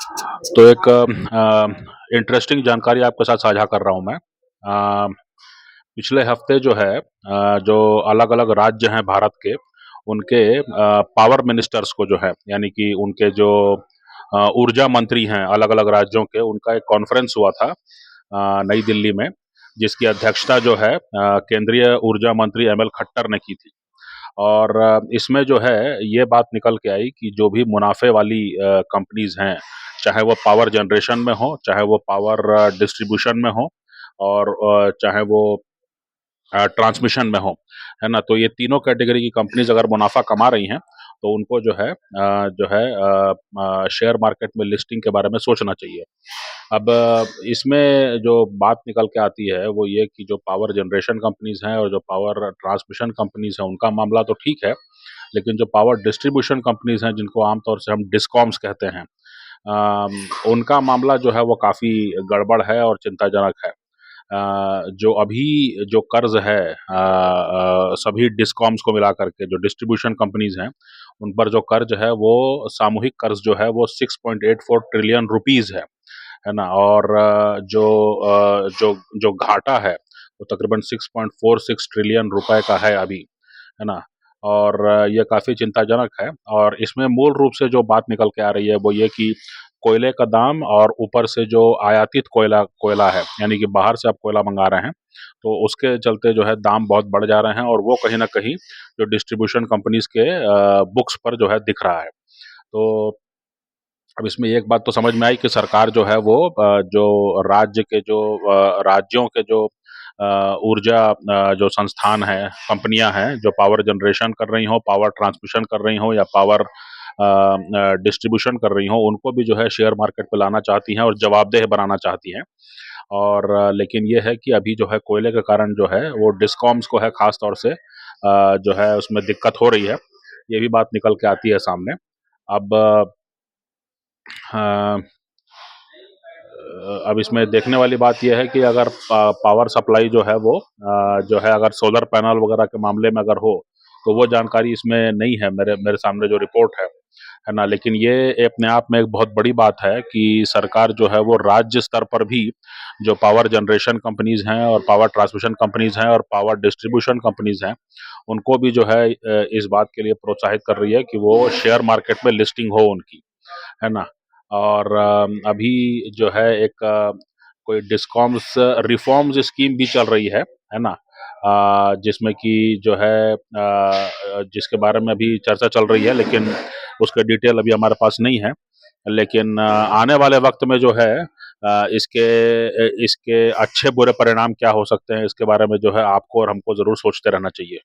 तो एक इंटरेस्टिंग जानकारी आपके साथ साझा कर रहा हूँ मैं। पिछले हफ्ते जो है जो अलग-अलग राज्य हैं भारत के, उनके पावर मिनिस्टर्स को जो है, यानी कि उनके जो ऊर्जा मंत्री हैं अलग-अलग राज्यों के, उनका एक कॉन्फ्रेंस हुआ था नई दिल्ली में, जिसकी अध्यक्षता जो है केंद्रीय ऊर्जा मंत्री एम.एल. खट्टर ने की थी। और इसमें जो है ये बात निकल के आई कि जो भी मुनाफे वाली कंपनीज़ हैं, चाहे वो पावर जनरेशन में हो, चाहे वो पावर डिस्ट्रीब्यूशन में हो, और चाहे वो ट्रांसमिशन में हो, है ना? तो ये तीनों कैटेगरी की कंपनीज़ अगर मुनाफ़ा कमा रही हैं, तो उनको शेयर मार्केट में लिस्टिंग के बारे में सोचना चाहिए। अब इसमें जो बात निकल के आती है, वो ये कि जो पावर जनरेशन कंपनीज़ हैं और जो पावर ट्रांसमिशन कंपनीज़ हैं, उनका मामला तो ठीक है, लेकिन जो पावर डिस्ट्रीब्यूशन कंपनीज़ हैं, जिनको आम तौर से हम डिस्कॉम्स कहते हैं, उनका मामला जो है वो काफ़ी गड़बड़ है और चिंताजनक है। जो अभी जो कर्ज है सभी डिस्कॉम्स को मिला करके, जो डिस्ट्रीब्यूशन कंपनीज हैं, उन पर जो कर्ज है वो सामूहिक कर्ज जो है वो 6.84 ट्रिलियन रुपीस है ना? और जो घाटा है वो तकरीबन 6.46 ट्रिलियन रुपए का है अभी, है ना? और ये काफ़ी चिंताजनक है। और इसमें मूल रूप से जो बात निकल के आ रही है वो ये कि कोयले का दाम और ऊपर से जो आयातित कोयला कोयला है, यानी कि बाहर से आप कोयला मंगा रहे हैं, तो उसके चलते जो है दाम बहुत बढ़ जा रहे हैं, और वो कहीं न कहीं जो डिस्ट्रीब्यूशन कंपनीज़ के बुक्स पर जो है दिख रहा है। तो अब इसमें एक बात तो समझ में आई कि सरकार जो है वो जो राज्यों के जो ऊर्जा जो संस्थान हैं, कंपनियाँ हैं, जो पावर जनरेशन कर रही हों, पावर ट्रांसमिशन कर रही हों, या पावर डिस्ट्रीब्यूशन कर रही हों, उनको भी जो है शेयर मार्केट पे लाना चाहती हैं और जवाबदेह बनाना चाहती हैं। और लेकिन ये है कि अभी जो है कोयले के कारण जो है वो डिस्कॉम्स को है ख़ास तौर से जो है उसमें दिक्कत हो रही है। ये भी बात निकल के आती है सामने। अब हाँ, अब इसमें देखने वाली बात ये है कि अगर पावर सप्लाई जो है वो जो है अगर सोलर पैनल वगैरह के मामले में अगर हो, तो वो जानकारी इसमें नहीं है मेरे मेरे सामने जो रिपोर्ट है ना? लेकिन ये अपने आप में एक बहुत बड़ी बात है कि सरकार जो है वो राज्य स्तर पर भी जो पावर जनरेशन कंपनीज़ हैं और पावर ट्रांसमिशन कंपनीज़ हैं और पावर डिस्ट्रीब्यूशन कंपनीज़ हैं, उनको भी जो है इस बात के लिए प्रोत्साहित कर रही है कि वो शेयर मार्केट में लिस्टिंग हो उनकी, है ना? और अभी जो है एक कोई डिस्कॉम्स रिफॉर्म्स स्कीम भी चल रही है ना? जिसमें कि जो है जिसके बारे में अभी चर्चा चल रही है, लेकिन उसका डिटेल अभी हमारे पास नहीं है। लेकिन आने वाले वक्त में जो है इसके अच्छे बुरे परिणाम क्या हो सकते हैं, इसके बारे में जो है आपको और हमको ज़रूर सोचते रहना चाहिए।